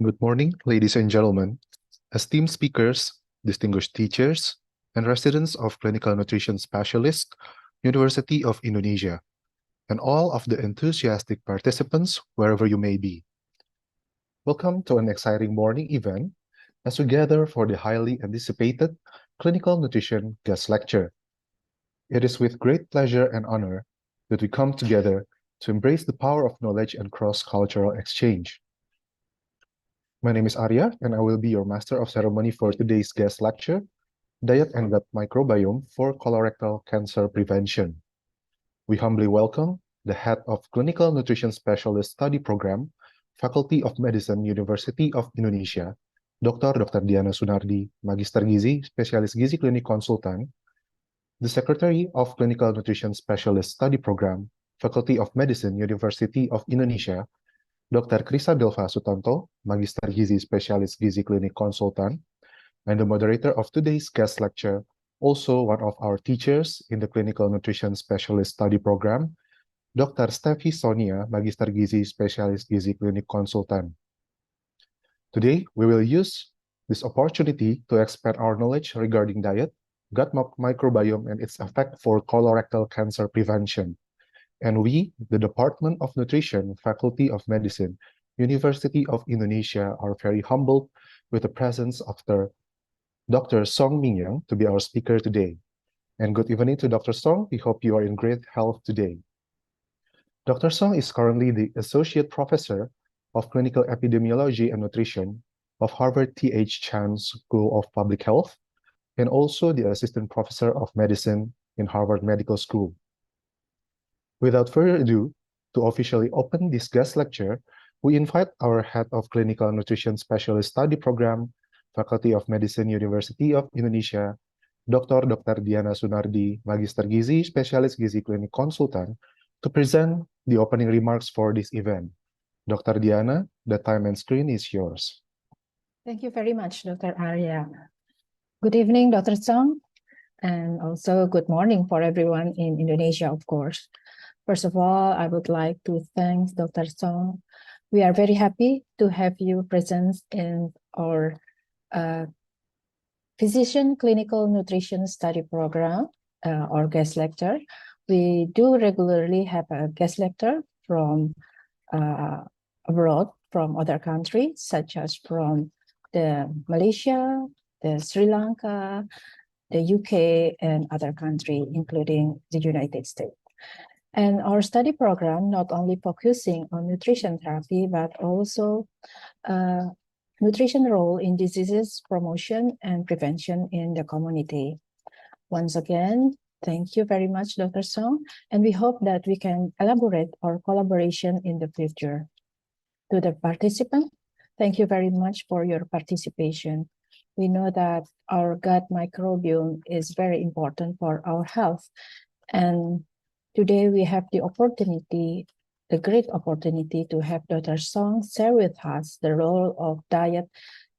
Good morning, ladies and gentlemen. Esteemed speakers, distinguished teachers, and residents of Clinical Nutrition Specialist, University of Indonesia, and all of the enthusiastic participants wherever you may be. Welcome to an exciting morning event as we gather for the highly anticipated Clinical Nutrition Guest Lecture. It is with great pleasure and honor that we come together to embrace the power of knowledge and cross-cultural exchange. My name is Arya, and I will be your master of ceremony for today's guest lecture, Diet and Gut Microbiome for Colorectal Cancer Prevention. We humbly welcome the head of Clinical Nutrition Specialist Study Program, Faculty of Medicine, University of Indonesia, Dr. Diana Sunardi, Magister Gizi, Spesialis Gizi Klinik Konsultan, the Secretary of Clinical Nutrition Specialist Study Program, Faculty of Medicine, University of Indonesia, Dr. Krisa Delva Sutanto, Magister Gizi Spesialis Gizi Klinik Konsultan, and the moderator of today's guest lecture, also one of our teachers in the Clinical Nutrition Specialist Study Program, Dr. Steffi Sonia, Magister Gizi Spesialis Gizi Klinik Konsultan. Today, we will use this opportunity to expand our knowledge regarding diet, gut microbiome, and its effect for colorectal cancer prevention. And we, the Department of Nutrition, Faculty of Medicine, University of Indonesia, are very humbled with the presence of Dr. Song Mingyang to be our speaker today. And good evening to Dr. Song. We hope you are in great health today. Dr. Song is currently the Associate Professor of Clinical Epidemiology and Nutrition of Harvard T.H. Chan School of Public Health, and also the Assistant Professor of Medicine in Harvard Medical School. Without further ado, to officially open this guest lecture, we invite our Head of Clinical Nutrition Specialist Study Program, Faculty of Medicine, University of Indonesia, Dr. Diana Sunardi, Magister Gizi, Spesialis Gizi Klinik Konsultan, to present the opening remarks for this event. Dr. Diana, the time and screen is yours. Thank you very much, Dr. Arya. Good evening, Dr. Song, and also good morning for everyone in Indonesia, of course. First of all, I would like to thank Dr. Song. We are very happy to have you present in our Physician Clinical Nutrition Study Program, or guest lecture. We do regularly have a guest lecture from abroad, from other countries, such as from Malaysia, Sri Lanka, the UK, and other countries, including the United States. And our study program not only focusing on nutrition therapy, but also nutrition role in diseases promotion and prevention in the community. Once again, thank you very much, Dr. Song, and we hope that we can elaborate our collaboration in the future. To the participant, thank you very much for your participation. We know that our gut microbiome is very important for our health, and today we have the great opportunity to have Dr. Song share with us the role of diet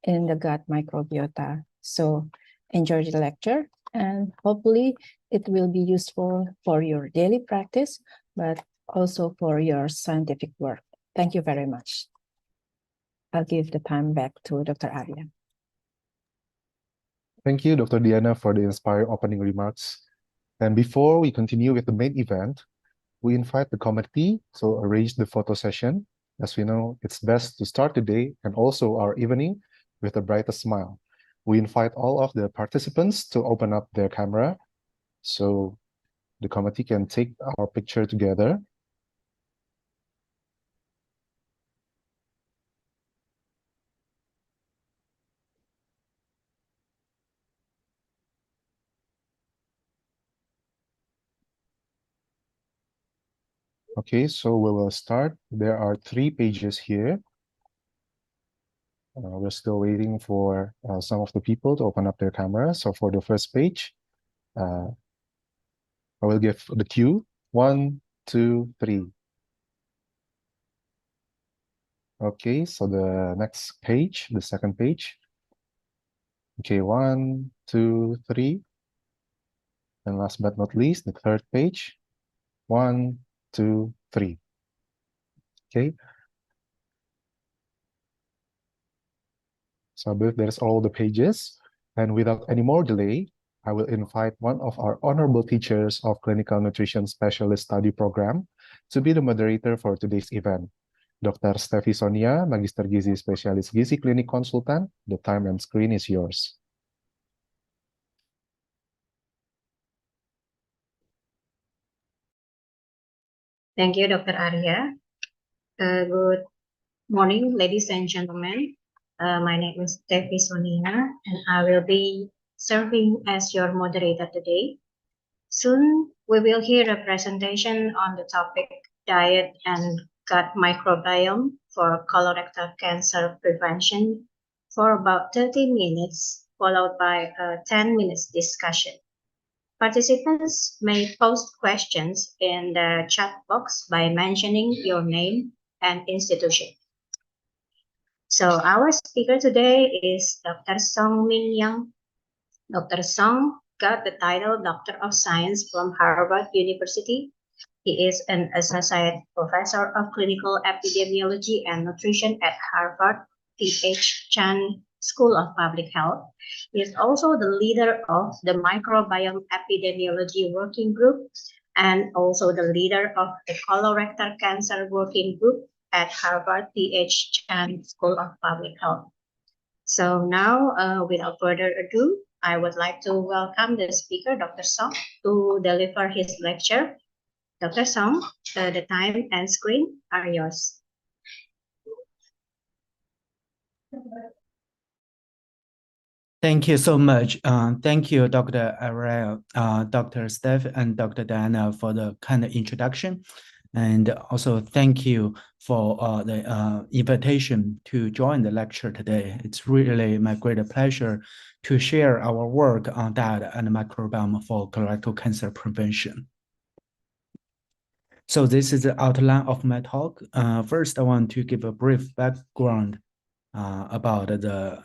in the gut microbiota. So enjoy the lecture, and hopefully it will be useful for your daily practice, but also for your scientific work. Thank you very much. I'll give the time back to Dr. Arya. Thank you, Dr. Diana, for the inspiring opening remarks. And before we continue with the main event, we invite the committee to arrange the photo session. As we know, it's best to start the day and also our evening with the brightest smile. We invite all of the participants to open up their camera so the committee can take our picture together. Okay, so we will start. There are 3 pages here. We're still waiting for some of the people to open up their cameras. So for the first page, I will give the cue. 1, 2, 3. Okay, so the next page, the second page. Okay, 1, 2, 3. And last but not least, the third page. 1, 2, 3. Okay. So I believe there's all the pages. And without any more delay, I will invite one of our honorable teachers of Clinical Nutrition Specialist Study Program to be the moderator for today's event. Dr. Steffi Sonia, Magister Gizi Spesialis Gizi Klinik Konsultan. The time and screen is yours. Thank you, Dr. Arya. Good morning, ladies and gentlemen. My name is Steffi Sonia, and I will be serving as your moderator today. Soon, we will hear a presentation on the topic diet and gut microbiome for colorectal cancer prevention for about 30 minutes, followed by a 10 minutes discussion. Participants may post questions in the chat box by mentioning your name and institution. So our speaker today is Dr. Song Min Young. Dr. Song got the title Doctor of Science from Harvard University. He is an associate professor of clinical epidemiology and nutrition at Harvard T.H. Chan School of Public Health. He is also the leader of the Microbiome Epidemiology Working Group and also the leader of the Colorectal Cancer Working Group at Harvard T.H. Chan School of Public Health. So now, without further ado, I would like to welcome the speaker, Dr. Song, to deliver his lecture. Dr. Song, the time and screen are yours. Thank you so much. Thank you, Dr. Ariel, Dr. Steph, and Dr. Diana for the kind of introduction. And also thank you for the invitation to join the lecture today. It's really my great pleasure to share our work on diet and microbiome for colorectal cancer prevention. So this is the outline of my talk. First, I want to give a brief background about the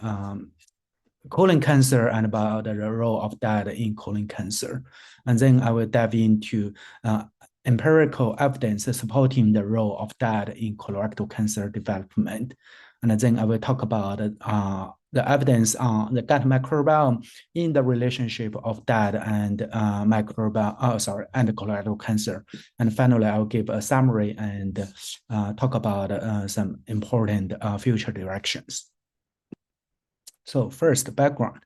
colon cancer and about the role of diet in colon cancer. And then I will dive into empirical evidence supporting the role of diet in colorectal cancer development. And then I will talk about the evidence on the gut microbiome in the relationship of diet and and colorectal cancer. And finally, I will give a summary and talk about some important future directions. So first, background.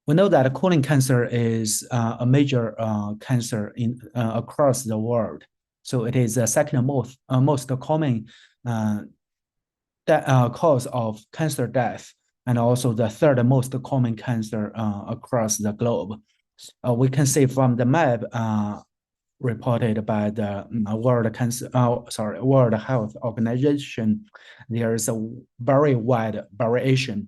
We know that colon cancer is a major cancer across the world. So it is the second most common cause of cancer death, and also the third most common cancer across the globe. We can see from the map reported by the World Health Organization, there is a very wide variation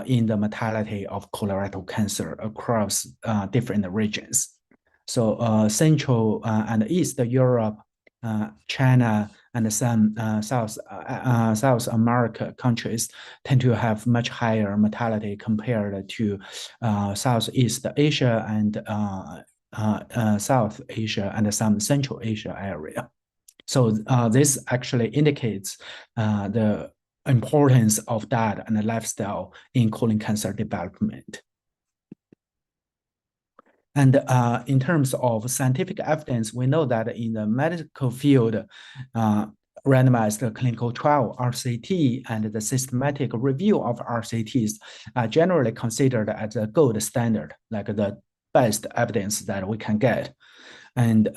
in the mortality of colorectal cancer across different regions. So Central and East Europe, China, and some South America countries tend to have much higher mortality compared to Southeast Asia and South Asia and some Central Asia area. So this actually indicates the importance of diet and lifestyle in colon cancer development. And in terms of scientific evidence, we know that in the medical field, randomized clinical trial, RCT, and the systematic review of RCTs are generally considered as a gold standard, like the best evidence that we can get. And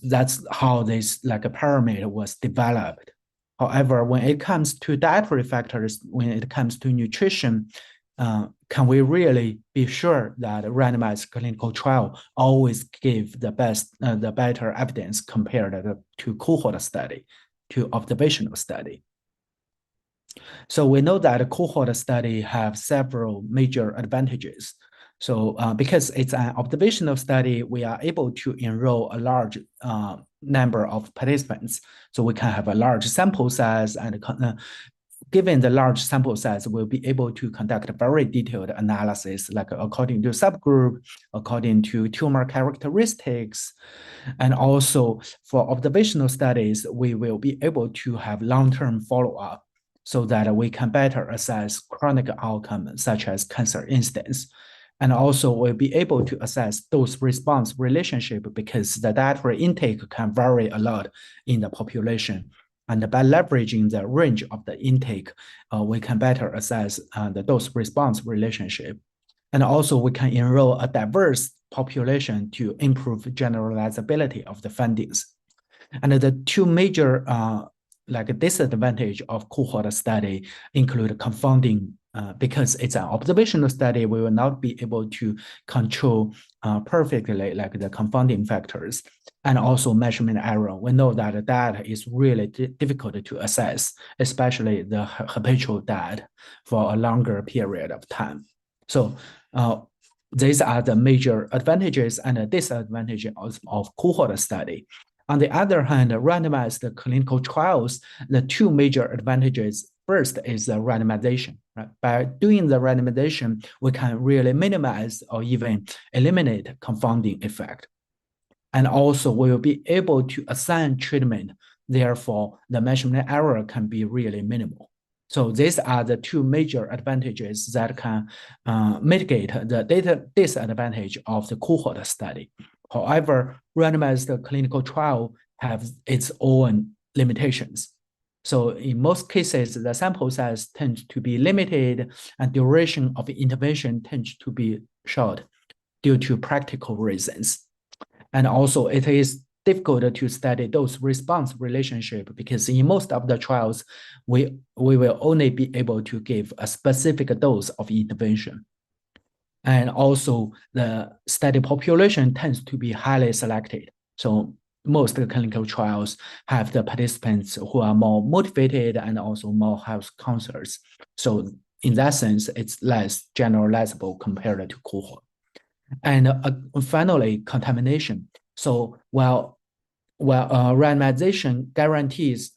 that's how this pyramid was developed. However, when it comes to dietary factors, when it comes to nutrition, can we really be sure that a randomized clinical trial always give the better evidence compared to cohort study, to observational study? So we know that a cohort study have several major advantages. So because it's an observational study, we are able to enroll a large number of participants. So we can have a large sample size, and given the large sample size, we'll be able to conduct a very detailed analysis, like according to subgroup, according to tumor characteristics. And also for observational studies, we will be able to have long-term follow-up. so that we can better assess chronic outcomes such as cancer incidence. And also we'll be able to assess dose response relationship because the dietary intake can vary a lot in the population. And by leveraging the range of the intake, we can better assess the dose response relationship. And also we can enroll a diverse population to improve generalizability of the findings. And the two major disadvantage of cohort study include confounding. Because it's an observational study, we will not be able to control perfectly the confounding factors, and also measurement error. We know that that is really difficult to assess, especially the habitual diet for a longer period of time. So these are the major advantages and disadvantages of cohort study. On the other hand, randomized clinical trials, the two major advantages. First is the randomization. Right? By doing the randomization, we can really minimize or even eliminate confounding effect. And also we will be able to assign treatment. Therefore, the measurement error can be really minimal. So these are the two major advantages that can mitigate the disadvantage of the cohort study. However, randomized clinical trial have its own limitations. So in most cases, the sample size tends to be limited and duration of intervention tends to be short due to practical reasons. And also it is difficult to study dose response relationship because in most of the trials, we will only be able to give a specific dose of intervention. And also the study population tends to be highly selected. So most clinical trials have the participants who are more motivated and also more health conscious. So in that sense, it's less generalizable compared to cohort. And finally, contamination. So while randomization guarantees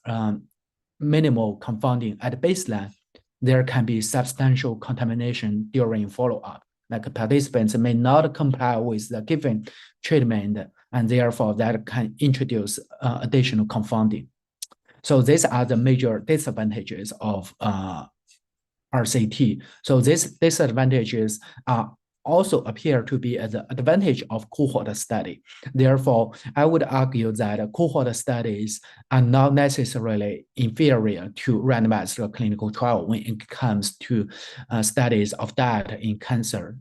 minimal confounding at baseline, there can be substantial contamination during follow-up. Like participants may not comply with the given treatment, and therefore that can introduce additional confounding. So these are the major disadvantages of RCT. So these disadvantages also appear to be an advantage of cohort study. Therefore, I would argue that cohort studies are not necessarily inferior to randomized clinical trial when it comes to studies of diet in cancer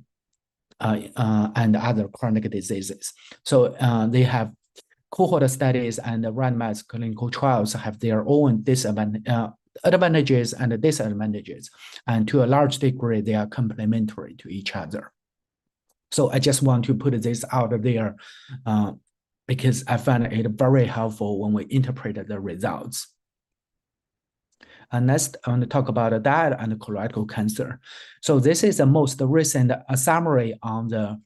and other chronic diseases. So they have cohort studies and randomized clinical trials have their own advantages and disadvantages. And to a large degree, they are complementary to each other. So I just want to put this out there because I find it very helpful when we interpret the results. Next, I want to talk about diet and colorectal cancer. So this is the most recent summary on the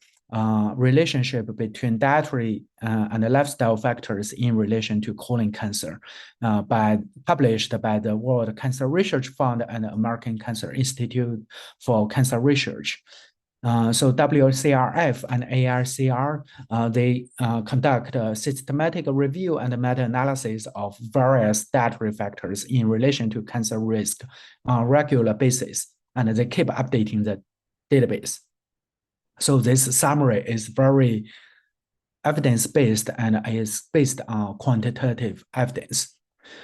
relationship between dietary and lifestyle factors in relation to colon cancer, published by the World Cancer Research Fund and American Cancer Institute for Cancer Research. So WCRF and AICR, they conduct a systematic review and meta-analysis of various dietary factors in relation to cancer risk on a regular basis, and they keep updating the database. So this summary is very evidence-based and is based on quantitative evidence.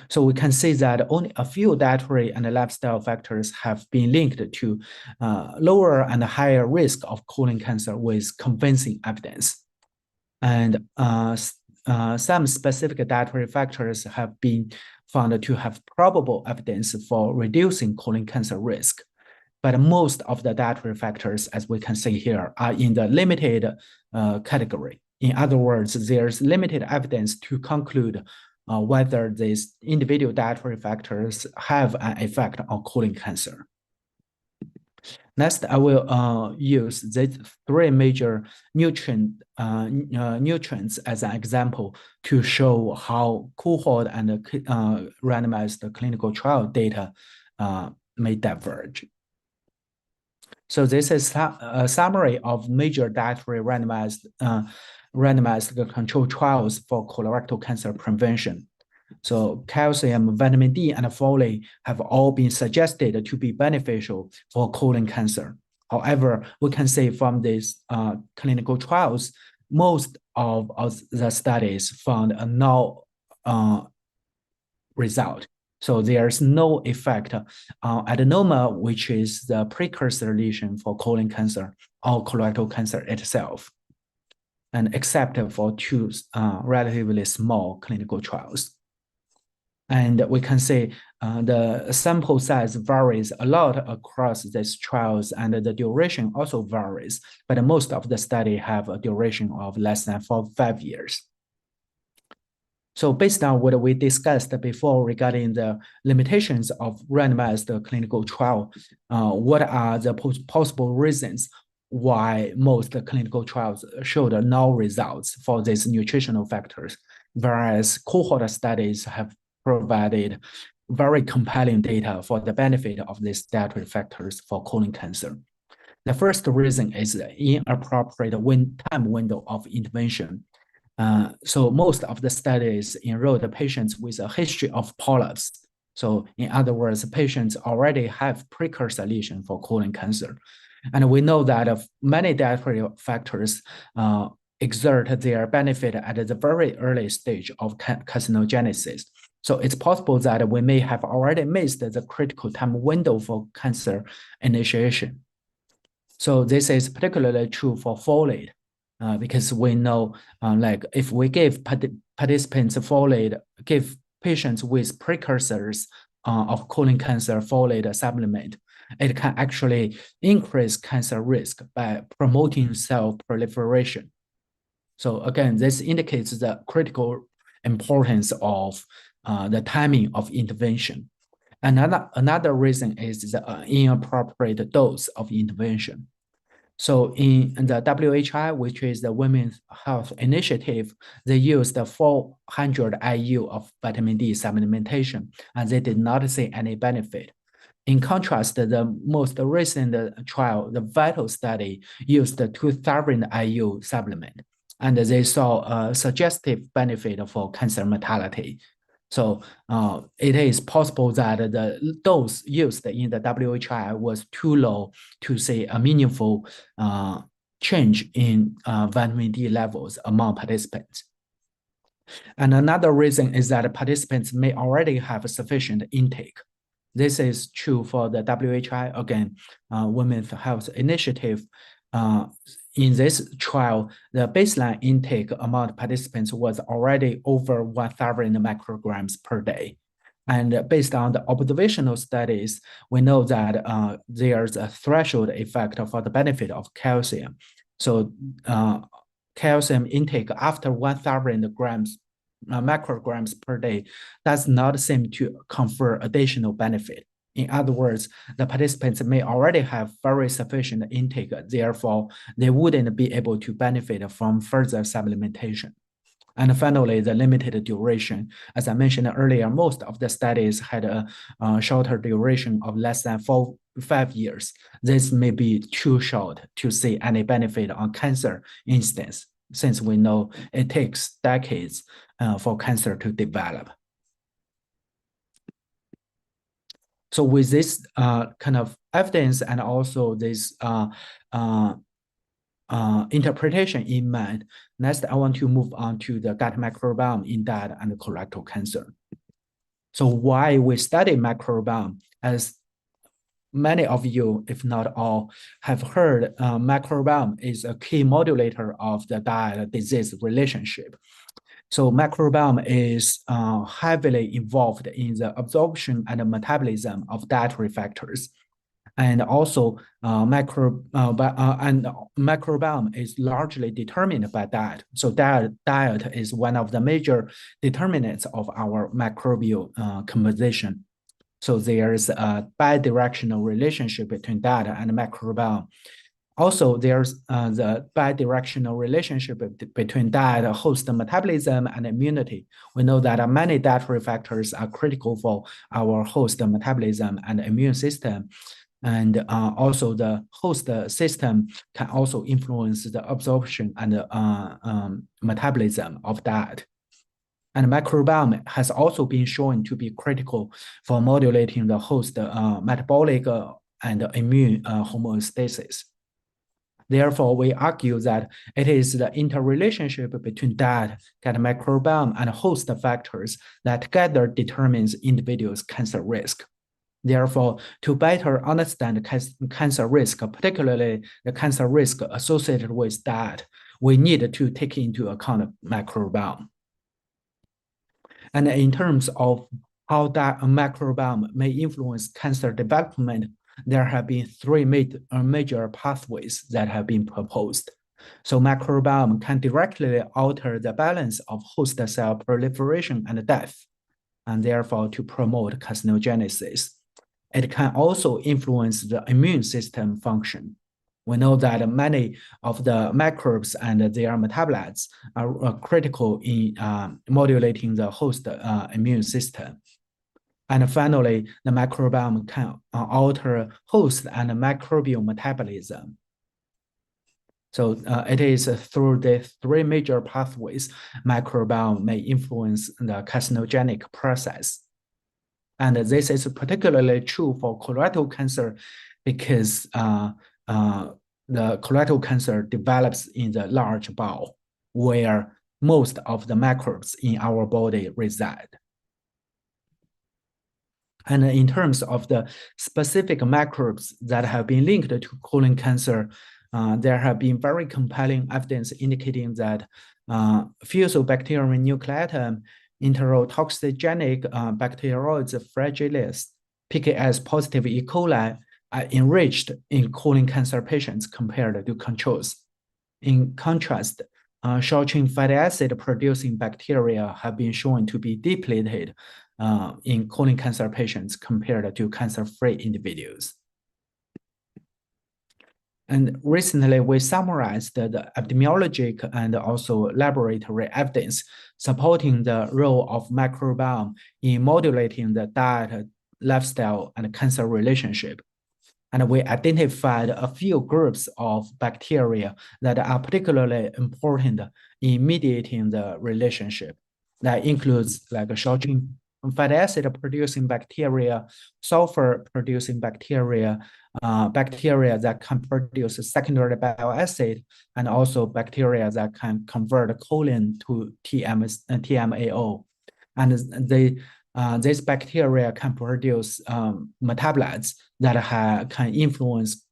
So we can see that only a few dietary and lifestyle factors have been linked to lower and higher risk of colon cancer with convincing evidence. And some specific dietary factors have been found to have probable evidence for reducing colon cancer risk. But most of the dietary factors, as we can see here, are in the limited category. In other words, there's limited evidence to conclude whether these individual dietary factors have an effect on colon cancer. Next, I will use these three major nutrients as an example to show how cohort and randomized clinical trial data may diverge. So this is a summary of major dietary randomized control trials for colorectal cancer prevention. So calcium, vitamin D, and folate have all been suggested to be beneficial for colon cancer. However, we can say from these clinical trials, most of the studies found a no result. So there's no effect on adenoma, which is the precursor lesion for colon cancer or colorectal cancer itself, and except for two relatively small clinical trials. And we can say the sample size varies a lot across these trials, and the duration also varies, but most of the study have a duration of less than 5 years. So based on what we discussed before regarding the limitations of randomized clinical trial, what are the possible reasons why most clinical trials showed no results for these nutritional factors, whereas cohort studies have provided very compelling data for the benefit of these dietary factors for colon cancer? The first reason is the inappropriate time window of intervention. So most of the studies enrolled patients with a history of polyps. So in other words, patients already have precursor lesion for colon cancer. And we know that many dietary factors exert their benefit at the very early stage of carcinogenesis. So it's possible that we may have already missed the critical time window for cancer initiation. So this is particularly true for folate. Because we know, like if we give participants folate, give patients with precursors of colon cancer folate supplement, it can actually increase cancer risk by promoting cell proliferation. So again, this indicates the critical importance of the timing of intervention. Another reason is the inappropriate dose of intervention. So in the WHI, which is the Women's Health Initiative, they used 400 IU of vitamin D supplementation, and they did not see any benefit. In contrast, the most recent trial, the VITAL study, used 2,000 IU supplement, and they saw a suggestive benefit for cancer mortality. So it is possible that the dose used in the WHI was too low to see a meaningful change in vitamin D levels among participants. And another reason is that participants may already have a sufficient intake. This is true for the WHI, again, Women's Health Initiative. In this trial, the baseline intake among participants was already over 1,000 micrograms per day. And based on the observational studies, we know that there's a threshold effect for the benefit of calcium. So calcium intake after 1,000 micrograms per day does not seem to confer additional benefit. In other words, the participants may already have very sufficient intake, therefore they wouldn't be able to benefit from further supplementation. And finally, the limited duration. As I mentioned earlier, most of the studies had a shorter duration of less than 5 years. This may be too short to see any benefit on cancer incidence, since we know it takes decades for cancer to develop. So with this kind of evidence and also this interpretation in mind, next I want to move on to the gut microbiome in diet and colorectal cancer. So why we study microbiome? As many of you, if not all, have heard, microbiome is a key modulator of the diet-disease relationship. So microbiome is heavily involved in the absorption and metabolism of dietary factors. And also microbiome is largely determined by diet. So diet is one of the major determinants of our microbial composition. So there's a bidirectional relationship between diet and microbiome. Also, there's the bidirectional relationship between diet, host metabolism, and immunity. We know that many dietary factors are critical for our host metabolism and immune system. And also the host system can also influence the absorption and metabolism of diet. And microbiome has also been shown to be critical for modulating the host metabolic and immune homeostasis. Therefore, we argue that it is the interrelationship between gut microbiome and host factors that together determines individuals' cancer risk. Therefore, to better understand cancer risk, particularly the cancer risk associated with diet, we need to take into account microbiome. And in terms of how that microbiome may influence cancer development, there have been three major pathways that have been proposed. So microbiome can directly alter the balance of host cell proliferation and death, and therefore to promote carcinogenesis. It can also influence the immune system function. We know that many of the microbes and their metabolites are critical in modulating the host immune system. And finally, the microbiome can alter host and microbial metabolism. So it is through the three major pathways microbiome may influence the carcinogenic process. And this is particularly true for colorectal cancer because the colorectal cancer develops in the large bowel, where most of the microbes in our body reside. And in terms of the specific microbes that have been linked to colon cancer, there have been very compelling evidence indicating that Fusobacterium nucleatum, enterotoxigenic Bacteroides fragilis, PKS positive E. coli are enriched in colon cancer patients compared to controls. In contrast, short-chain fatty acid producing bacteria have been shown to be depleted in colon cancer patients compared to cancer-free individuals. And recently, we summarized the epidemiologic and also laboratory evidence supporting the role of microbiome in modulating the diet, lifestyle, and cancer relationship. And we identified a few groups of bacteria that are particularly important in mediating the relationship. That includes like short-chain fatty acid producing bacteria, sulfur producing bacteria, bacteria that can produce secondary bile acid, and also bacteria that can convert choline to TMAO. And these bacteria can produce metabolites that can influence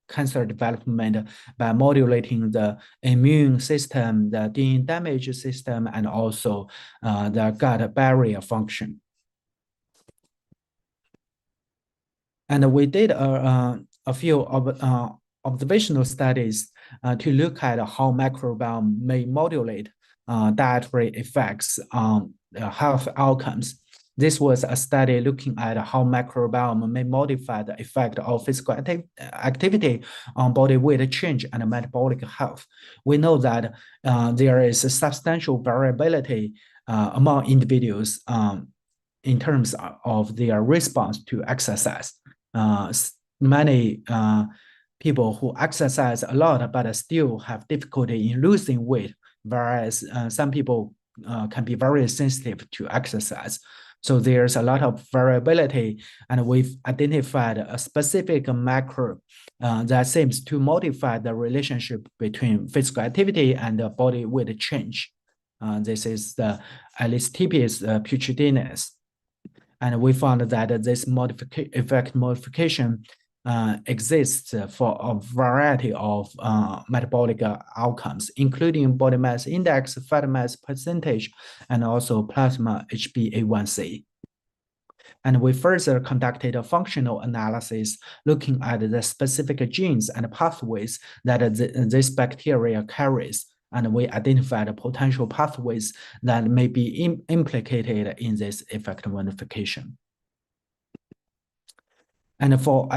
cancer development by modulating the immune system, the DNA damage system, and also the gut barrier function. And we did a few observational studies to look at how microbiome may modulate dietary effects on health outcomes. This was a study looking at how microbiome may modify the effect of physical activity on body weight change and metabolic health. We know that there is a substantial variability among individuals in terms of their response to exercise. Many people who exercise a lot but still have difficulty in losing weight, whereas some people can be very sensitive to exercise. So there's a lot of variability, and we've identified a specific microbe that seems to modify the relationship between physical activity and the body weight change. This is the Alistipes putridinus. And we found that this modification exists for a variety of metabolic outcomes, including body mass index, fat mass percentage, and also plasma HbA1c. And we further conducted a functional analysis looking at the specific genes and pathways that this bacteria carries. And we identified potential pathways that may be implicated in this effect modification. And for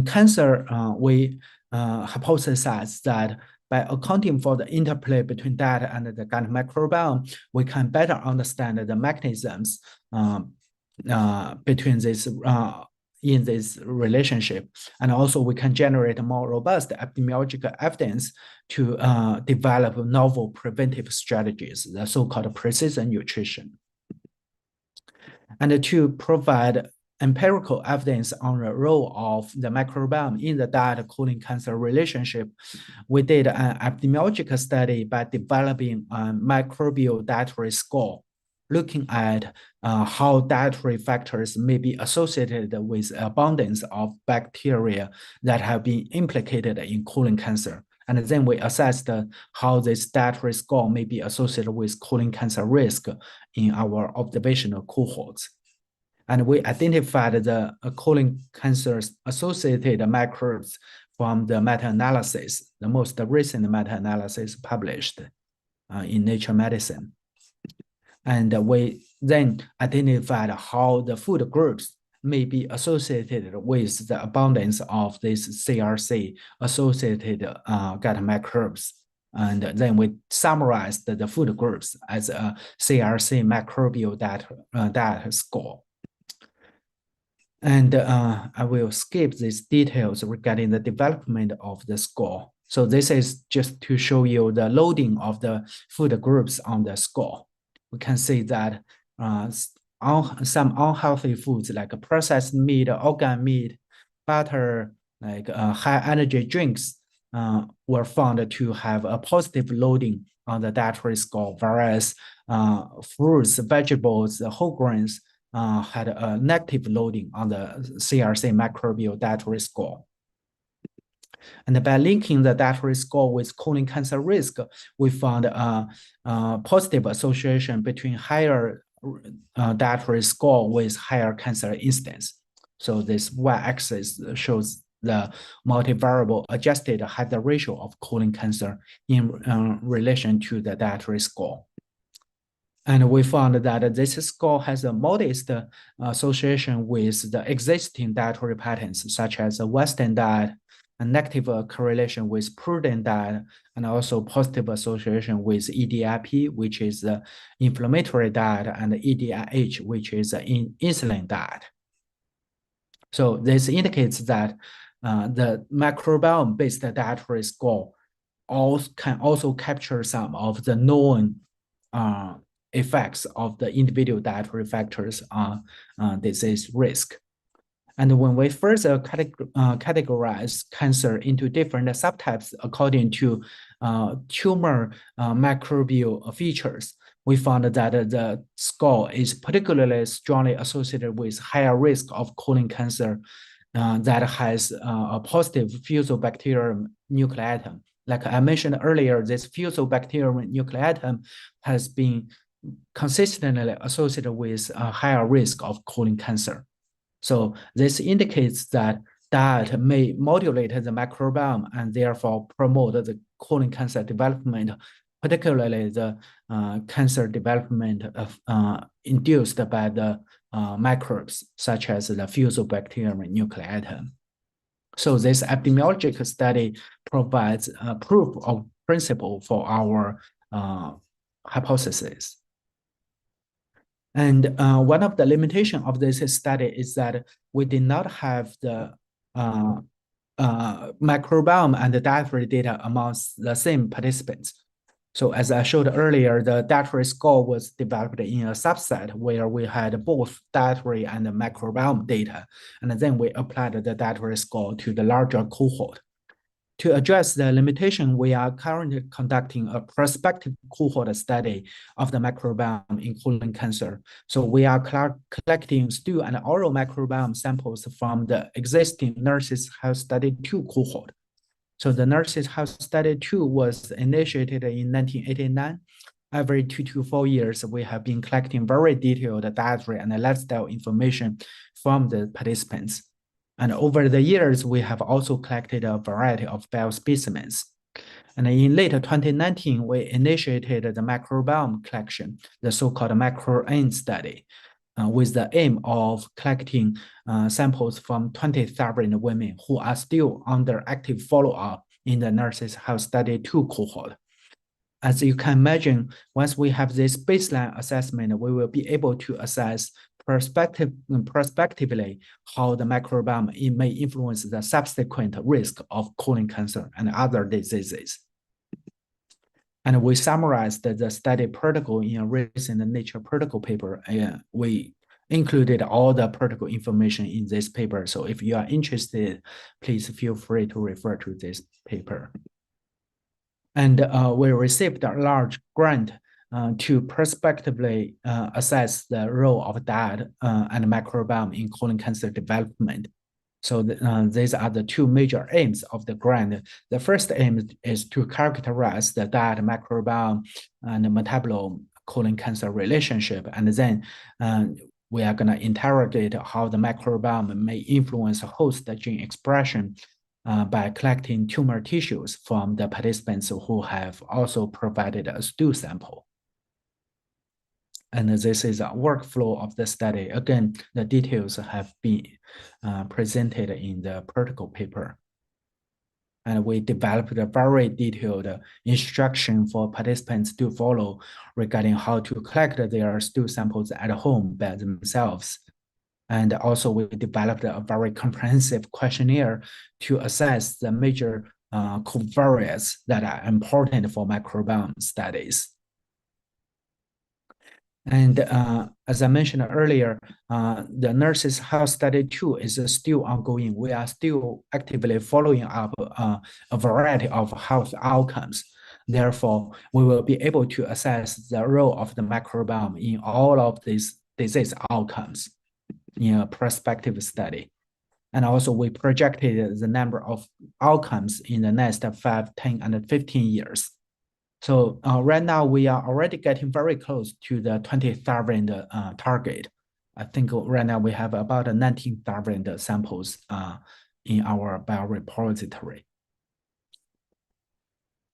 cancer, we hypothesized that by accounting for the interplay between diet and the gut microbiome, we can better understand the mechanisms between this in this relationship. And also we can generate more robust epidemiological evidence to develop novel preventive strategies, the so-called precision nutrition. And to provide empirical evidence on the role of the microbiome in the diet colon cancer relationship, we did an epidemiological study by developing a microbial dietary score, looking at how dietary factors may be associated with abundance of bacteria that have been implicated in colon cancer. And then we assessed how this dietary score may be associated with colon cancer risk in our observational cohorts. And we identified the colon cancer associated microbes from the meta-analysis, the most recent meta-analysis published in Nature Medicine. And we then identified how the food groups may be associated with the abundance of this CRC associated gut microbes. And then we summarized the food groups as a CRC microbial diet score. And I will skip these details regarding the development of the score. So this is just to show you the loading of the food groups on the score. We can see that some unhealthy foods like processed meat, organ meat, butter, like high energy drinks were found to have a positive loading on the dietary score, whereas fruits, vegetables, whole grains had a negative loading on the CRC microbial dietary score. And by linking the dietary score with colon cancer risk, we found a positive association between higher dietary score with higher cancer incidence. So this y-axis shows the multivariable adjusted hazard ratio of colon cancer in relation to the dietary score. And we found that this score has a modest association with the existing dietary patterns, such as a Western diet, a negative correlation with prudent diet, and also positive association with EDIP, which is the inflammatory diet, and EDIH, which is the insulin diet. So this indicates that the microbiome-based dietary score can also capture some of the known effects of the individual dietary factors on disease risk. And when we first categorize cancer into different subtypes according to tumor microbial features, we found that the score is particularly strongly associated with higher risk of colon cancer that has a positive Fusobacterium nucleatum. Like I mentioned earlier, this Fusobacterium nucleatum has been consistently associated with a higher risk of colon cancer. So this indicates that diet may modulate the microbiome and therefore promote the colon cancer development, particularly the cancer development of, induced by the microbes, such as the Fusobacterium nucleatum. So this epidemiological study provides proof of principle for our hypothesis. And one of the limitations of this study is that we did not have the microbiome and the dietary data amongst the same participants. So as I showed earlier, the dietary score was developed in a subset where we had both dietary and the microbiome data. And then we applied the dietary score to the larger cohort. To address the limitation, we are currently conducting a prospective cohort study of the microbiome in colon cancer. So we are collecting stool and oral microbiome samples from the existing Nurses Health Study 2 cohort. So the Nurses Health Study 2 was initiated in 1989. Every 2 to 4 years, we have been collecting very detailed dietary and lifestyle information from the participants. And over the years, we have also collected a variety of biospecimens. And in late 2019, we initiated the microbiome collection, the so-called MicroN study, with the aim of collecting samples from 20,000 women who are still under active follow-up in the Nurses Health Study 2 cohort. As you can imagine, once we have this baseline assessment, we will be able to assess prospectively how the microbiome may influence the subsequent risk of colon cancer and other diseases. And we summarized the study protocol in a recent Nature protocol paper. We included all the protocol information in this paper. So if you are interested, please feel free to refer to this paper. And we received a large grant to prospectively assess the role of diet and microbiome in colon cancer development. So these are the two major aims of the grant. The first aim is to characterize the diet, microbiome, and metabolome colon cancer relationship. And then we are going to interrogate how the microbiome may influence host gene expression by collecting tumor tissues from the participants who have also provided a stool sample. And this is a workflow of the study. Again, the details have been presented in the protocol paper. And we developed a very detailed instruction for participants to follow regarding how to collect their stool samples at home by themselves. And also we developed a very comprehensive questionnaire to assess the major covariates that are important for microbiome studies. And as I mentioned earlier, the Nurses Health Study 2 is still ongoing. We are still actively following up a variety of health outcomes. Therefore, we will be able to assess the role of the microbiome in all of these disease outcomes in a prospective study. And also we projected the number of outcomes in the next 5, 10, and 15 years. So right now we are already getting very close to the 20,000 target. I think right now we have about 19,000 samples in our biorepository.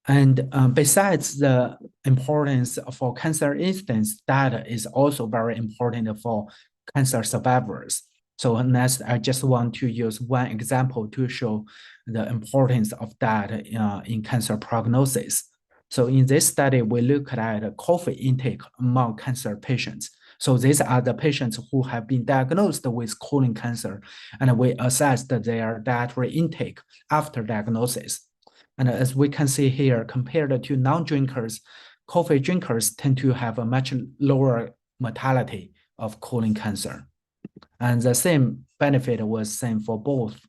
And besides the importance for cancer incidence, data is also very important for cancer survivors. So next, I just want to use one example to show the importance of data in cancer prognosis. So in this study, we look at coffee intake among cancer patients. So these are the patients who have been diagnosed with colon cancer, and we assessed their dietary intake after diagnosis. And as we can see here, compared to non-drinkers, coffee drinkers tend to have a much lower mortality of colon cancer. And the same benefit was seen for both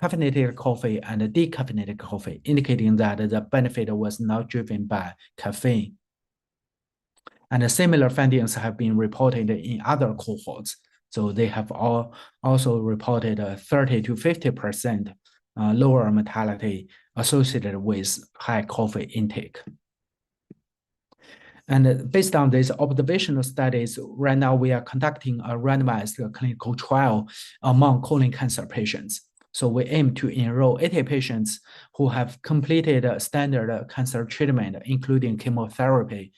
caffeinated coffee and decaffeinated coffee, indicating that the benefit was not driven by caffeine. And similar findings have been reported in other cohorts. So they have also reported a 30 to 50% lower mortality associated with high coffee intake. And based on these observational studies, right now we are conducting a randomized clinical trial among colon cancer patients. So we aim to enroll 80 patients who have completed standard cancer treatment, including chemotherapy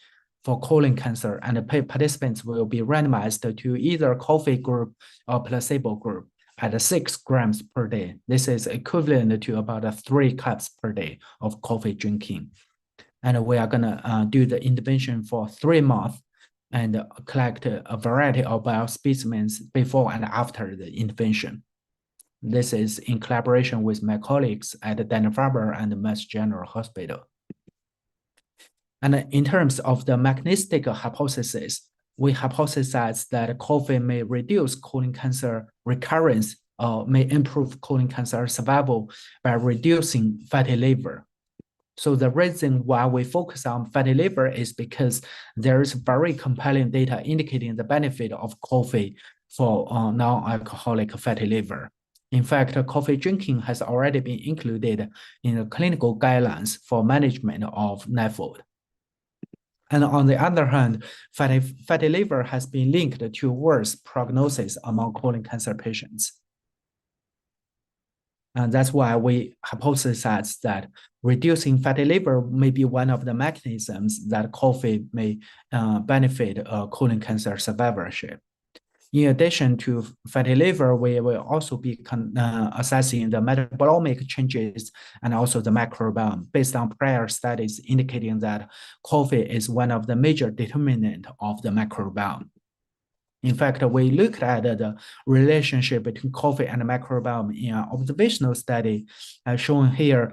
for colon cancer, and the participants will be randomized to either coffee group or placebo group at 6 grams per day. This is equivalent to about 3 cups per day of coffee drinking. And we are gonna do the intervention for 3 months and collect a variety of biospecimens before and after the intervention. This is in collaboration with my colleagues at Dana-Farber and Mass General Hospital. And in terms of the mechanistic hypothesis, we hypothesize that coffee may reduce colon cancer recurrence or may improve colon cancer survival by reducing fatty liver. So the reason why we focus on fatty liver is because there is very compelling data indicating the benefit of coffee for non-alcoholic fatty liver. In fact, coffee drinking has already been included in the clinical guidelines for management of NAFLD. And on the other hand, fatty liver has been linked to worse prognosis among colon cancer patients. And that's why we hypothesize that reducing fatty liver may be one of the mechanisms that coffee may benefit colon cancer survivorship. In addition to fatty liver, we will also be assessing the metabolomic changes and also the microbiome based on prior studies indicating that coffee is one of the major determinants of the microbiome. In fact, we looked at the relationship between coffee and microbiome in an observational study shown here.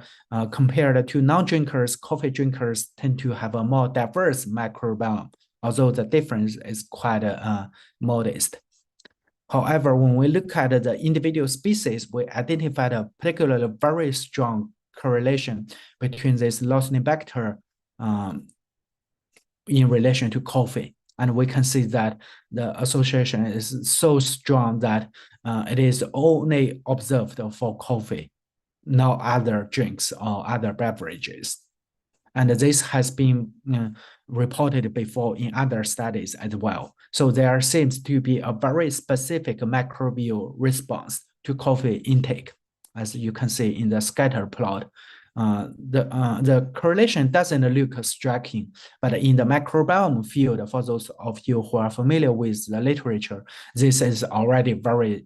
Compared to non-drinkers, coffee drinkers tend to have a more diverse microbiome, although the difference is quite modest. However, when we look at the individual species, we identified a particularly very strong correlation between this Leucinospector in relation to coffee. And we can see that the association is so strong that it is only observed for coffee, not other drinks or other beverages. And this has been reported before in other studies as well. So there seems to be a very specific microbial response to coffee intake, as you can see in the scatter plot. The correlation doesn't look striking, but in the microbiome field, for those of you who are familiar with the literature, this is already very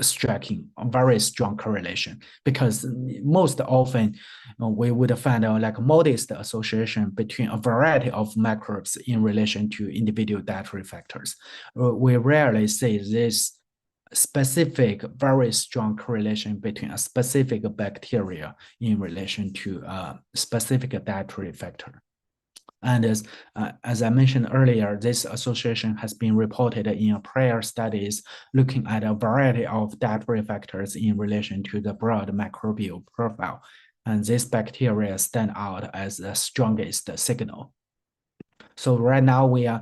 striking, a very strong correlation, because most often we would find a modest association between a variety of microbes in relation to individual dietary factors. We rarely see this specific, very strong correlation between a specific bacteria in relation to a specific dietary factor. And as I mentioned earlier, this association has been reported in prior studies looking at a variety of dietary factors in relation to the broad microbial profile. And this bacteria stand out as the strongest signal. So right now we are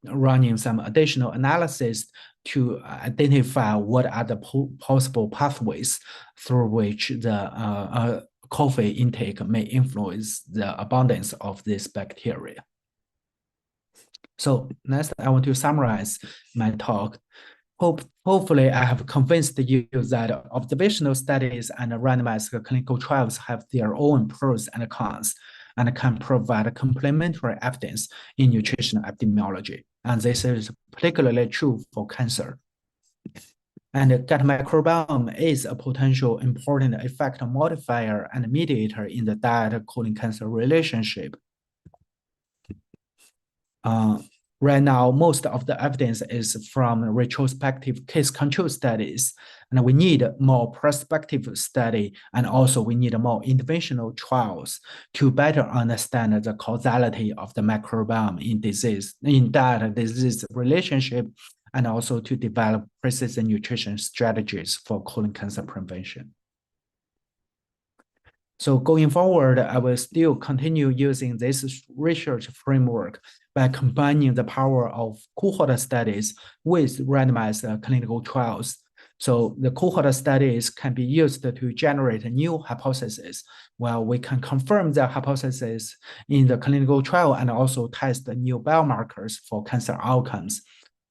running some additional analysis to identify what are the possible pathways through which the coffee intake may influence the abundance of this bacteria. So next, I want to summarize my talk. Hopefully, I have convinced you that observational studies and randomized clinical trials have their own pros and cons and can provide complementary evidence in nutritional epidemiology. And this is particularly true for cancer. And the gut microbiome is a potential important effect modifier and mediator in the diet-colon cancer relationship. Right now, most of the evidence is from retrospective case control studies, and we need more prospective study, and also we need more interventional trials to better understand the causality of the microbiome in diet disease relationship, and also to develop precision nutrition strategies for colon cancer prevention. So going forward, I will still continue using this research framework by combining the power of cohort studies with randomized clinical trials. So the cohort studies can be used to generate new hypotheses, while we can confirm the hypothesis in the clinical trial and also test the new biomarkers for cancer outcomes,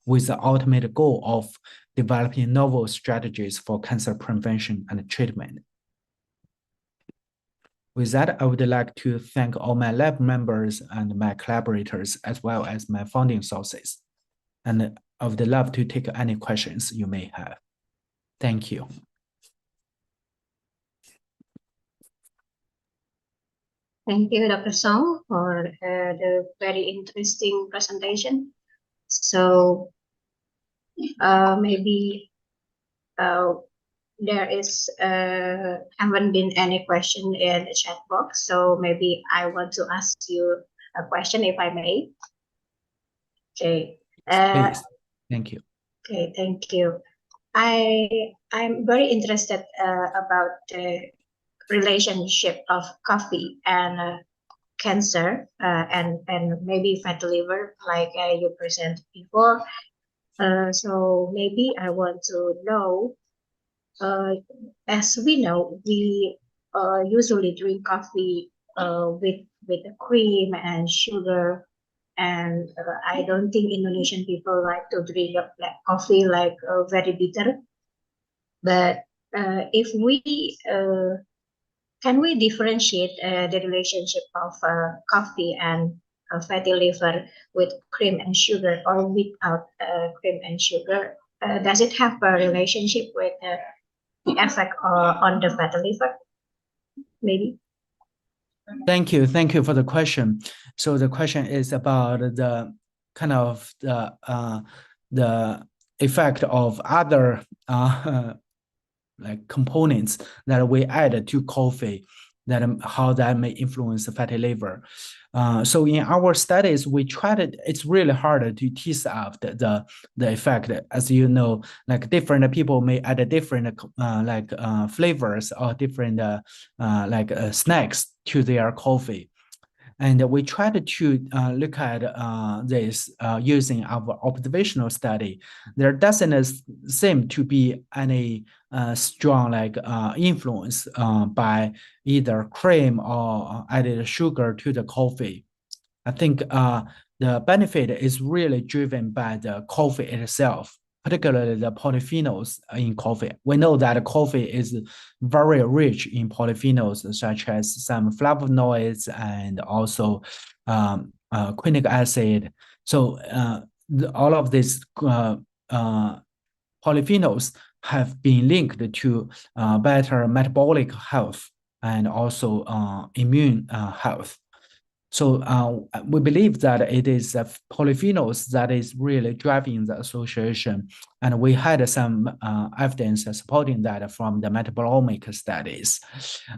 with the ultimate goal of developing novel strategies for cancer prevention and treatment. With that, I would like to thank all my lab members and my collaborators, as well as my funding sources. And I would love to take any questions you may have. Thank you. Thank you, Dr. Song, for the very interesting presentation. So maybe there is haven't been any question in the chat box, so maybe I want to ask you a question if I may. Okay. Please. Thank you. Okay, thank you. I'm very interested about the relationship of coffee and cancer and maybe fatty liver, like you presented before. So maybe I want to know. As we know, we usually drink coffee with the cream and sugar, and I don't think Indonesian people like to drink coffee like very bitter. But if we can we differentiate the relationship of coffee and fatty liver with cream and sugar or without cream and sugar? Does it have a relationship with the effect on the fatty liver? Maybe. Thank you. Thank you for the question. So the question is about the kind of the effect of other like components that we add to coffee that how that may influence the fatty liver. So in our studies, we tried it's really hard to tease out the effect. As you know, like different people may add different flavors or different snacks to their coffee. And we tried to look at this using our observational study. There doesn't seem to be any strong influence by either cream or added sugar to the coffee. I think the benefit is really driven by the coffee itself, particularly the polyphenols in coffee. We know that coffee is very rich in polyphenols, such as some flavonoids and also quinic acid. So all of these polyphenols have been linked to better metabolic health and also immune health. So we believe that it is polyphenols that is really driving the association. And we had some evidence supporting that from the metabolomic studies.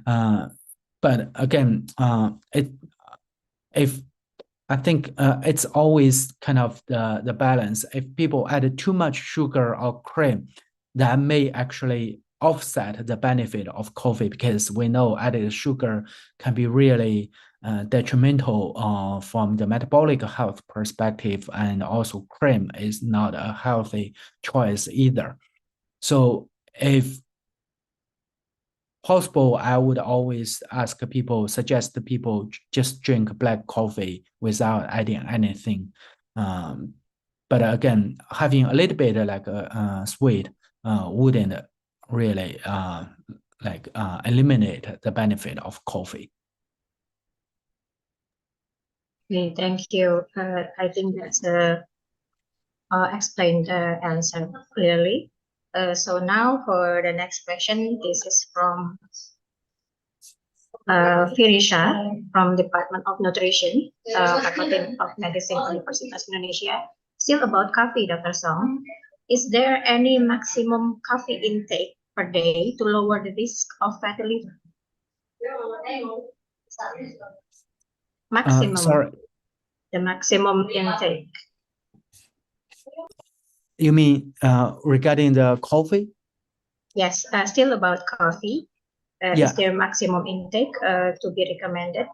But again, I think it's always kind of the balance. If people add too much sugar or cream, that may actually offset the benefit of coffee, because we know added sugar can be really detrimental from the metabolic health perspective, and also cream is not a healthy choice either. So if possible, I would always suggest people just drink black coffee without adding anything. But again, having a little bit like a sweet wouldn't really eliminate the benefit of coffee. Okay, thank you. I think that's explained the answer clearly. So now for the next question, this is from Firisha from Department of Nutrition, Faculty of Medicine, Universitas Indonesia. Still about coffee, Dr. Song. Is there any maximum coffee intake per day to lower the risk of fatty liver? Maximum. Sorry. The maximum intake. You mean regarding the coffee? Yes, still about coffee. Yeah. Is there maximum intake to be recommended?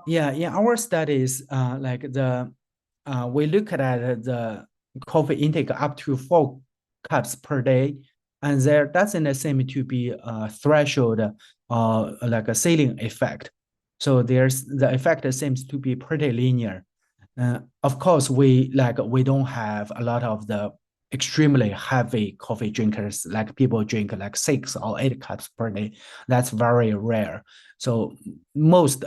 Yeah, in our studies, we look at the coffee intake up to 4 cups per day, and there doesn't seem to be a threshold or like a ceiling effect. So the effect seems to be pretty linear. Of course, we don't have a lot of the extremely heavy coffee drinkers, like people drink like 6 or 8 cups per day. That's very rare. So most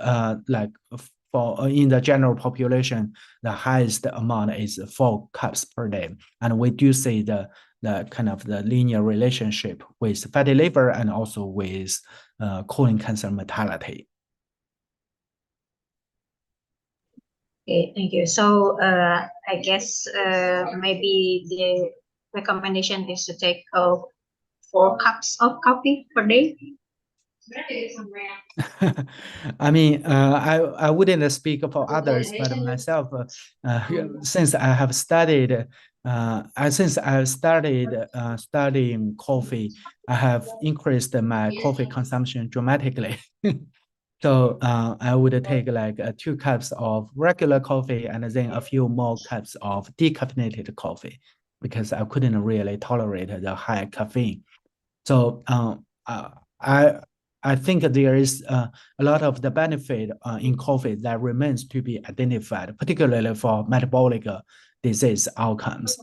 for in the general population, the highest amount is 4 cups per day, and we do see the kind of the linear relationship with fatty liver and also with colon cancer mortality. Okay, thank you. So I guess maybe the recommendation is to take 4 cups of coffee per day. I mean, I wouldn't speak for others, but myself, since I have studied, since I started studying coffee, I have increased my coffee consumption dramatically. So I would take like 2 cups of regular coffee and then a few more cups of decaffeinated coffee, because I couldn't really tolerate the high caffeine. So I think there is a lot of the benefit in coffee that remains to be identified, particularly for metabolic disease outcomes.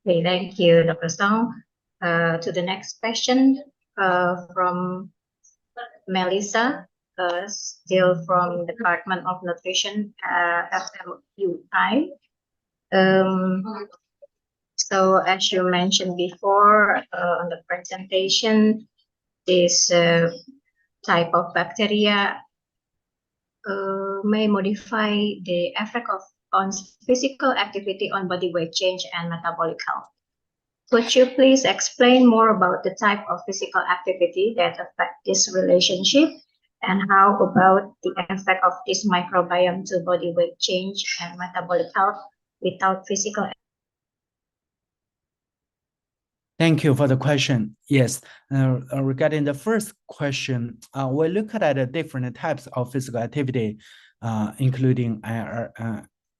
Okay, thank you, Dr. Song. To the next question from Melissa, still from Department of Nutrition, FMUI. So as you mentioned before on the presentation, this type of bacteria may modify the effect on physical activity on body weight change and metabolic health. Could you please explain more about the type of physical activity that affect this relationship? And how about the effect of this microbiome to body weight change and metabolic health without physical? Thank you for the question. Yes, regarding the first question, we look at the different types of physical activity, including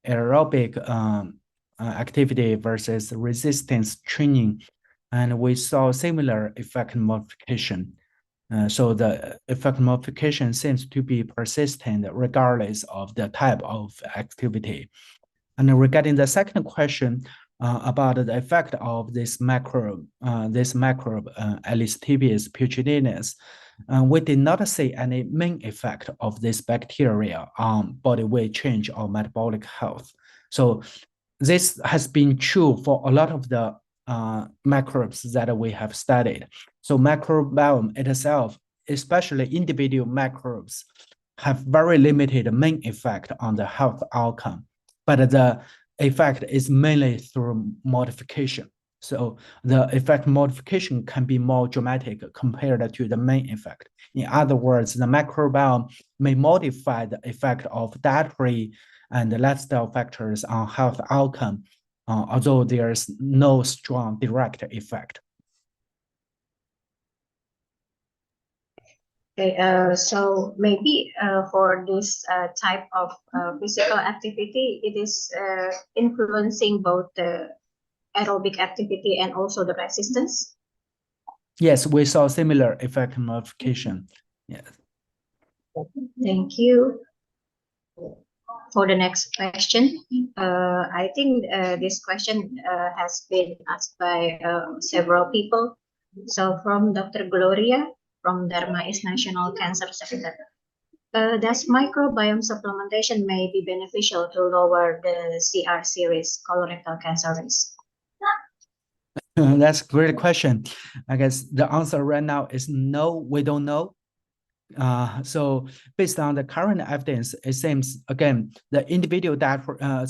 aerobic activity versus resistance training, and we saw similar effect modification. So the effect modification seems to be persistent regardless of the type of activity. And regarding the second question, about the effect of this microbe, Listeria putridinus, we did not see any main effect of this bacteria on body weight change or metabolic health. So this has been true for a lot of the microbes that we have studied. So microbiome itself, especially individual microbes, have very limited main effect on the health outcome, but the effect is mainly through modification. So the effect modification can be more dramatic compared to the main effect. In other words, the microbiome may modify the effect of dietary and lifestyle factors on health outcome, although there's no strong direct effect. Okay, so maybe for this type of physical activity, it is influencing both the aerobic activity and also the resistance. Yes, we saw similar effect modification. Yes. Thank you. For the next question, I think this question has been asked by several people. So from Dr. Gloria from Dharma East National Cancer Center. Does microbiome supplementation may be beneficial to lower the CRC risk, colorectal cancer risk? That's a great question. I guess the answer right now is no, we don't know. So based on the current evidence, it seems again the individual microbial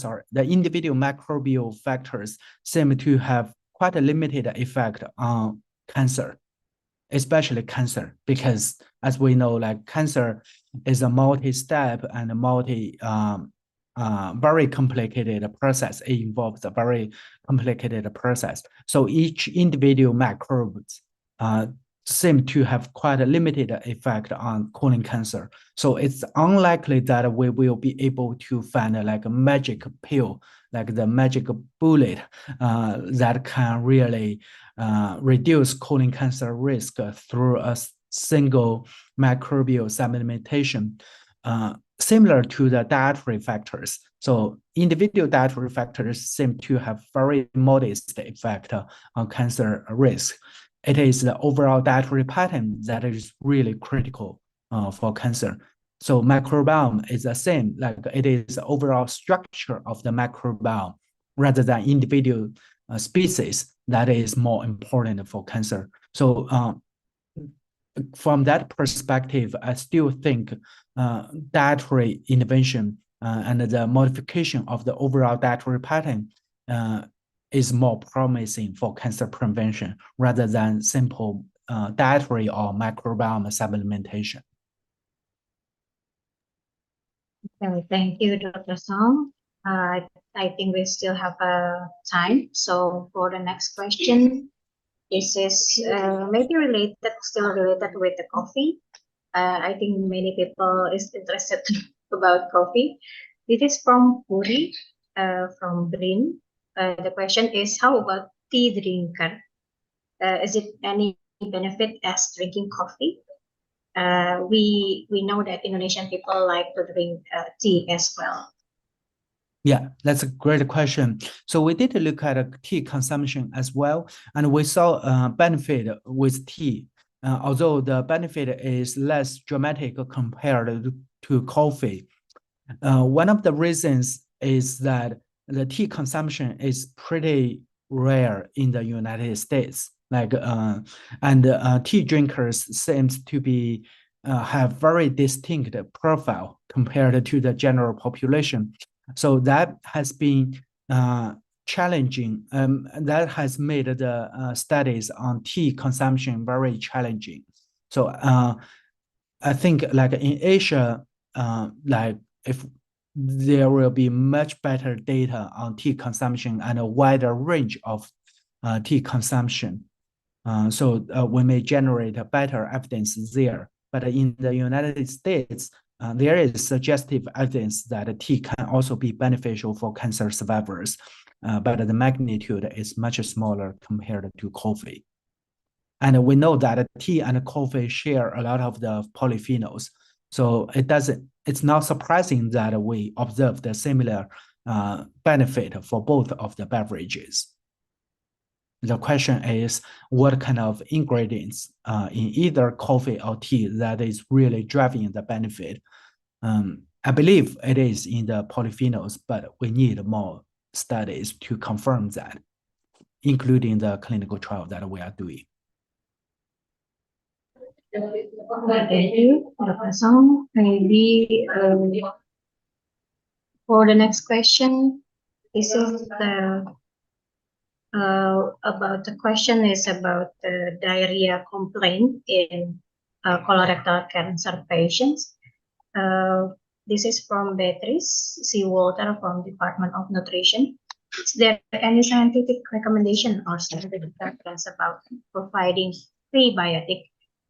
factors seem to have quite a limited effect on cancer, especially cancer, because as we know, like cancer is a multi-step and a very complicated process. It involves a very complicated process. So each individual microbes seem to have quite a limited effect on colon cancer. So it's unlikely that we will be able to find like a magic pill, like the magic bullet that can really reduce colon cancer risk through a single microbial supplementation, similar to the dietary factors. So individual dietary factors seem to have very modest effect on cancer risk. It is the overall dietary pattern that is really critical for cancer. So microbiome is the same, like it is the overall structure of the microbiome rather than individual species that is more important for cancer. So from that perspective, I still think dietary intervention and the modification of the overall dietary pattern is more promising for cancer prevention rather than simple dietary or microbiome supplementation. Thank you, Dr. Song. I think we still have time. So for the next question, this is maybe still related with the coffee. I think many people is interested about coffee. This is from Puri, from Brin. The question is, how about tea drinker? Is it any benefit as drinking coffee? We know that Indonesian people like to drink tea as well. Yeah, that's a great question. So we did look at tea consumption as well, and we saw benefit with tea, although the benefit is less dramatic compared to coffee. One of the reasons is that the tea consumption is pretty rare in the United States. Tea drinkers seems to be have very distinct profile compared to the general population. So that has been challenging. That has made the studies on tea consumption very challenging. So I think like in Asia, like if there will be much better data on tea consumption and a wider range of tea consumption. So we may generate a better evidence there. But in the United States, there is suggestive evidence that tea can also be beneficial for cancer survivors, but the magnitude is much smaller compared to coffee. And we know that tea and coffee share a lot of the polyphenols. So it's not surprising that we observed a similar benefit for both of the beverages. The question is, what kind of ingredients in either coffee or tea that is really driving the benefit? I believe it is in the polyphenols, but we need more studies to confirm that, including the clinical trial that we are doing. Thank you, Dr. Song. Maybe for the next question, this is about the question is about the diarrhea complaint in colorectal cancer patients. This is from Beatrice C. Walter from Department of Nutrition. Is there any scientific recommendation or scientific preference about providing prebiotic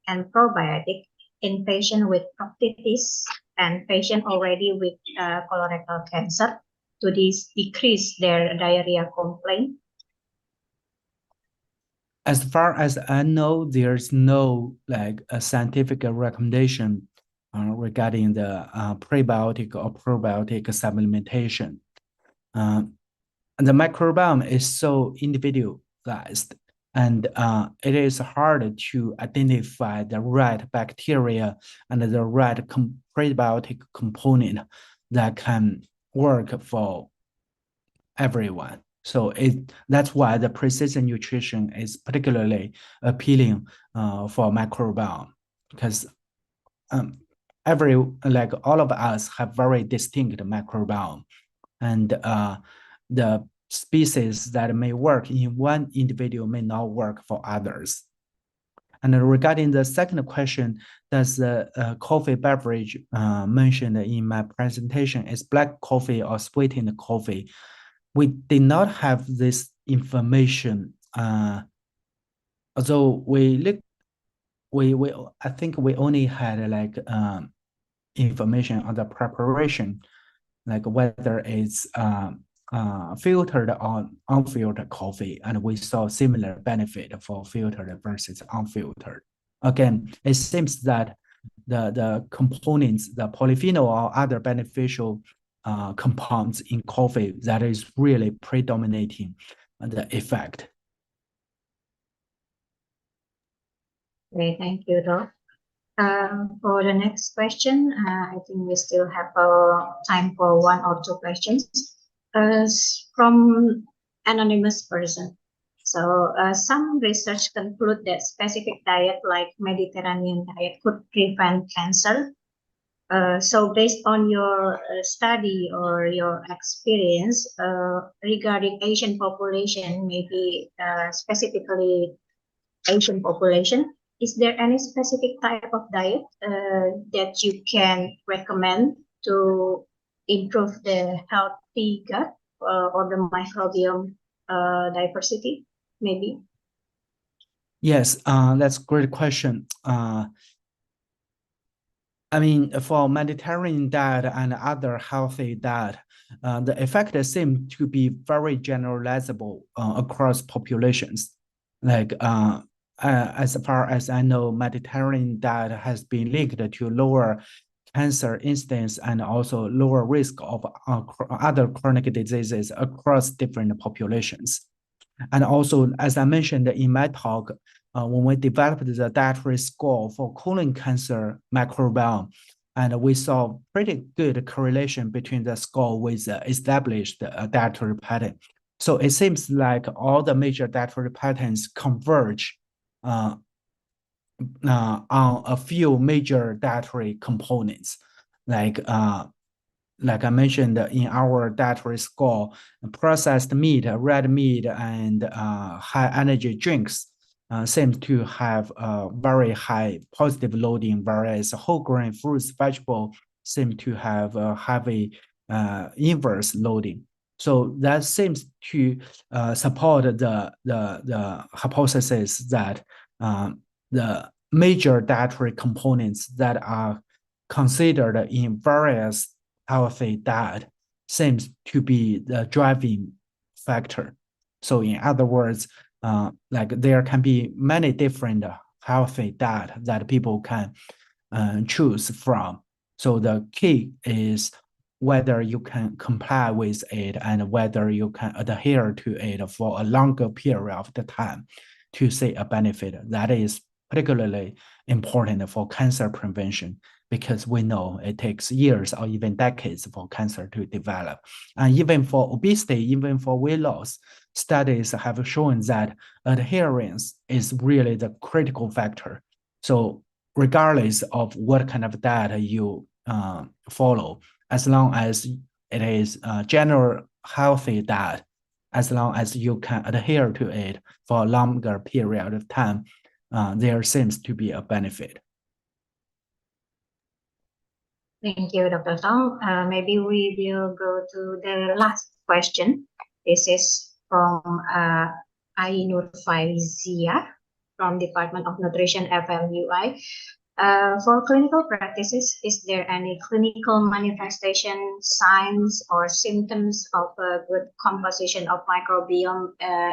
and probiotic in patients with proctitis and patients already with colorectal cancer to decrease their diarrhea complaint? As far as I know, there's no like a scientific recommendation regarding the prebiotic or probiotic supplementation. The microbiome is so individualized, and it is hard to identify the right bacteria and the right prebiotic component that can work for everyone. So that's why the precision nutrition is particularly appealing for microbiome, because all of us have very distinct microbiome, and the species that may work in one individual may not work for others. And regarding the second question, does the coffee beverage mentioned in my presentation is black coffee or sweetened coffee? We did not have this information. Although I think we only had like information on the preparation, like whether it's filtered or unfiltered coffee, and we saw similar benefit for filtered versus unfiltered. Again, it seems that the components, the polyphenol or other beneficial compounds in coffee that is really predominating the effect. Okay, thank you, Doc. For the next question, I think we still have time for one or two questions. From anonymous person. So some research conclude that specific diet like Mediterranean diet could prevent cancer. So based on your study or your experience regarding Asian population, maybe specifically Asian population, is there any specific type of diet that you can recommend to improve the healthy gut or the microbiome diversity, maybe? Yes, that's a great question. I mean, for Mediterranean diet and other healthy diet, the effect seems to be very generalizable across populations. Like as far as I know, Mediterranean diet has been linked to lower cancer incidence and also lower risk of other chronic diseases across different populations. And also, as I mentioned in my talk, when we developed the dietary score for colon cancer microbiome, and we saw pretty good correlation between the score with the established dietary pattern. So it seems like all the major dietary patterns converge on a few major dietary components, like like I mentioned in our dietary score, processed meat, red meat, and high energy drinks seem to have very high positive loading, whereas whole grain fruits, vegetables seem to have a heavy inverse loading. So that seems to support the hypothesis that the major dietary components that are considered in various healthy diet seems to be the driving factor. So in other words, like there can be many different healthy diet that people can choose from. So the key is whether you can comply with it and whether you can adhere to it for a longer period of the time to see a benefit. That is particularly important for cancer prevention, because we know it takes years or even decades for cancer to develop. And even for obesity, even for weight loss, studies have shown that adherence is really the critical factor. So regardless of what kind of diet you follow, as long as it is a general healthy diet, as long as you can adhere to it for a longer period of time, there seems to be a benefit. Thank you, Dr. Song. Maybe we will go to the last question. This is from Ainur Faizia from Department of Nutrition FMUI. For clinical practices, is there any clinical manifestation, signs, or symptoms of a good composition of microbiome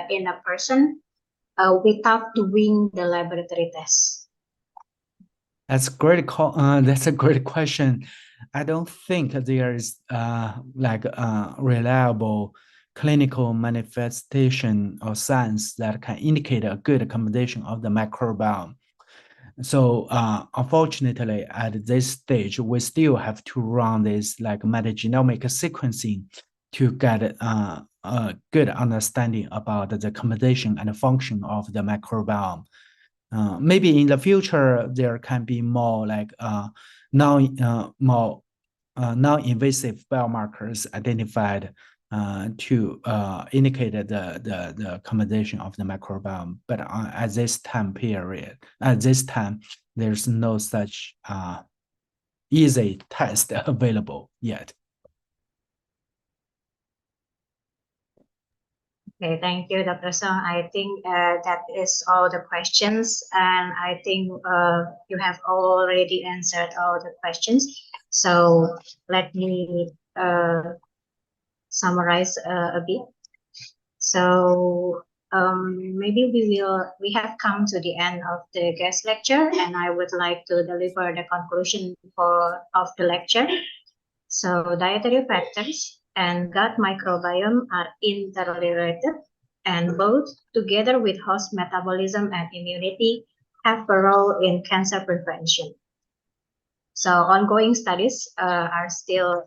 in a person without doing the laboratory tests? That's great. That's a great question. I don't think there is like a reliable clinical manifestation or signs that can indicate a good accommodation of the microbiome. So unfortunately, at this stage, we still have to run this like metagenomic sequencing to get a good understanding about the accommodation and function of the microbiome. Maybe in the future there can be more like non-invasive biomarkers identified to indicate the accommodation of the microbiome. But at this time, there's no such easy test available yet. Okay, thank you, Dr. Song. I think that is all the questions, and I think you have already answered all the questions. So let me summarize a bit. So maybe we have come to the end of the guest lecture, and I would like to deliver the conclusion of the lecture. So dietary factors and gut microbiome are interrelated, and both, together with host metabolism and immunity, have a role in cancer prevention. So ongoing studies are still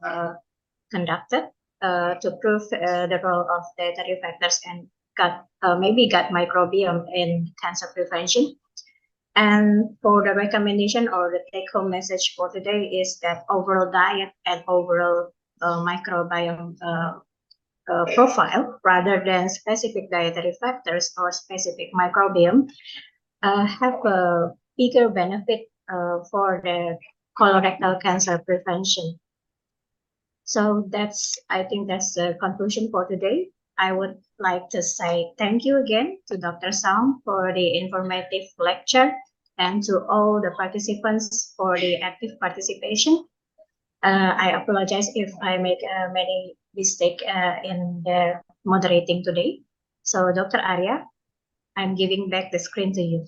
conducted to prove the role of dietary factors and gut microbiome in cancer prevention. And for the recommendation or the take-home message for today is that overall diet and overall microbiome profile, rather than specific dietary factors or specific microbiome, have a bigger benefit for the colorectal cancer prevention. So I think that's the conclusion for today. I would like to say thank you again to Dr. Song for the informative lecture and to all the participants for the active participation. I apologize if I make many mistakes in the moderating today. So Dr. Arya, I'm giving back the screen to you.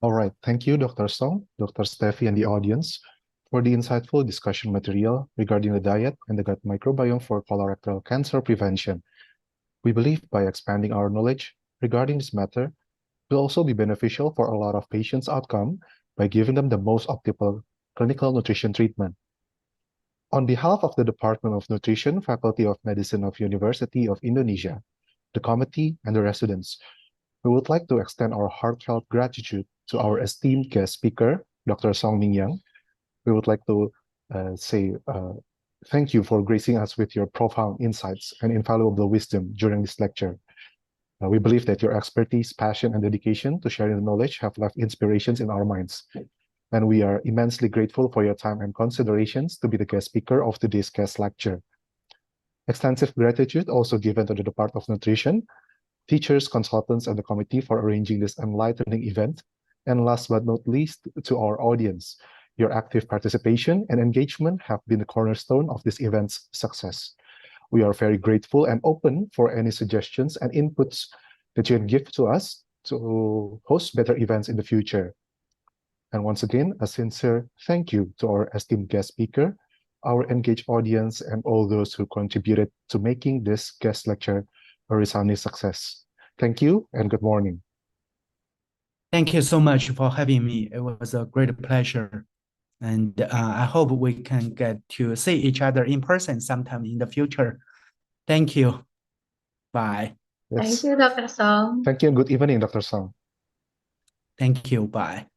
All right. Thank you, Dr. Song, Dr. Steffi, and the audience for the insightful discussion material regarding the diet and the gut microbiome for colorectal cancer prevention. We believe by expanding our knowledge regarding this matter will also be beneficial for a lot of patients' outcome by giving them the most optimal clinical nutrition treatment. On behalf of the Department of Nutrition, Faculty of Medicine of University of Indonesia, the committee, and the residents, we would like to extend our heartfelt gratitude to our esteemed guest speaker, Dr. Song Mingyang. We would like to say thank you for gracing us with your profound insights and invaluable wisdom during this lecture. We believe that your expertise, passion, and dedication to sharing the knowledge have left inspirations in our minds. And we are immensely grateful for your time and considerations to be the guest speaker of today's guest lecture. Extensive gratitude also given to the Department of Nutrition, teachers, consultants, and the committee for arranging this enlightening event. And last but not least, to our audience. Your active participation and engagement have been the cornerstone of this event's success. We are very grateful and open for any suggestions and inputs that you can give to us to host better events in the future. And once again, a sincere thank you to our esteemed guest speaker, our engaged audience, and all those who contributed to making this guest lecture a resounding success. Thank you and good morning. Thank you so much for having me. It was a great pleasure. And I hope we can get to see each other in person sometime in the future. Thank you. Bye. Thank you, Dr. Song. Thank you and good evening, Dr. Song. Thank you. Bye.